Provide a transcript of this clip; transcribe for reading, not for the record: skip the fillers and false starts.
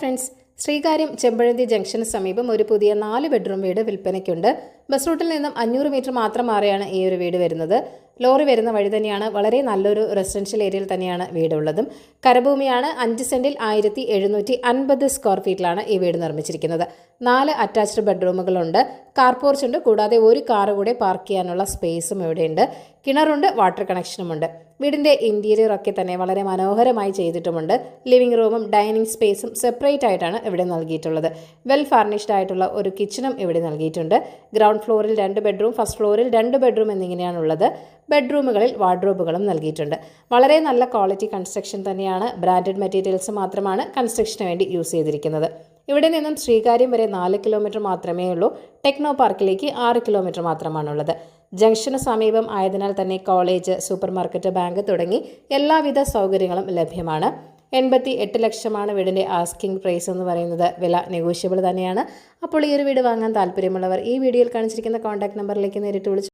Friends, Sreekaryam Chempazhanthi junction സമീപം ഒരു പുതിയ 4 ബെഡ്റൂം വീട് വിൽപ്പനയ്ക്കുണ്ട്. ബസ് റൂട്ടിൽ നിന്നും 500 മീറ്റർ മാത്രം മാറിയാണ് ഈ ഒരു വീട് വരുന്നത്. ലോറി വരുന്ന വഴി തന്നെയാണ്. വളരെ നല്ലൊരു റെസിഡൻഷ്യൽ ഏരിയയിൽ തന്നെയാണ് വീടുള്ളതും. കരഭൂമിയാണ്. 5 സെന്റിൽ 1750 സ്ക്വയർ ഫീറ്റിലാണ് ഈ വീട് നിർമ്മിച്ചിരിക്കുന്നത്. 4 അറ്റാച്ച്ഡ് ബെഡ്റൂമുകളുണ്ട്. കാർ പോർച്ച് ഉണ്ട്. കൂടാതെ ഒരു കാർ കൂടെ പാർക്ക് ചെയ്യാനുള്ള സ്പേസും ഇവിടെയുണ്ട്. കിണറുണ്ട്. വാട്ടർ കണക്ഷനുമുണ്ട്. വീടിൻ്റെ ഇൻറ്റീരിയർ ഒക്കെ തന്നെ വളരെ മനോഹരമായി ചെയ്തിട്ടുമുണ്ട്. ലിവിംഗ് റൂമും ഡൈനിങ് സ്പേസും സെപ്പറേറ്റ് ആയിട്ടാണ് ഇവിടെ നൽകിയിട്ടുള്ളത്. വെൽ ഫർണിഷ്ഡ് ആയിട്ടുള്ള ഒരു കിച്ചണും ഇവിടെ നൽകിയിട്ടുണ്ട്. ഗ്രൗണ്ട് ഫ്ലോറിൽ 2 ബെഡ്റൂം, ഫസ്റ്റ് ഫ്ലോറിൽ 2 ബെഡ്റൂം എന്നിങ്ങനെയാണുള്ളത്. ബെഡ്റൂമുകളിൽ വാർഡ്രോബുകളും നൽകിയിട്ടുണ്ട്. വളരെ നല്ല ക്വാളിറ്റി കൺസ്ട്രക്ഷൻ തന്നെയാണ്. ബ്രാൻഡഡ് മെറ്റീരിയൽസ് മാത്രമാണ് കൺസ്ട്രക്ഷന് വേണ്ടി യൂസ് ചെയ്തിരിക്കുന്നത്. ഇവിടെ നിന്നും ശ്രീകാര്യം വരെ 4 കിലോമീറ്റർ മാത്രമേ ഉള്ളൂ. ടെക്നോ പാർക്കിലേക്ക് 6 കിലോമീറ്റർ മാത്രമാണുള്ളത്. ജംഗ്ഷന് സമീപം ആയതിനാൽ തന്നെ കോളേജ്, സൂപ്പർ മാർക്കറ്റ്, ബാങ്ക് തുടങ്ങി എല്ലാവിധ സൗകര്യങ്ങളും ലഭ്യമാണ്. 88 ലക്ഷമാണ് വീടിൻ്റെ ആസ്കിംഗ് പ്രൈസ് എന്ന് പറയുന്നത്. വില നെഗോഷ്യബിൾ തന്നെയാണ്. അപ്പോൾ ഈ ഒരു വീട് വാങ്ങാൻ താല്പര്യമുള്ളവർ ഈ വീഡിയോയിൽ കാണിച്ചിരിക്കുന്ന കോൺടാക്ട് നമ്പറിലേക്ക് നേരിട്ട് വിളിച്ച്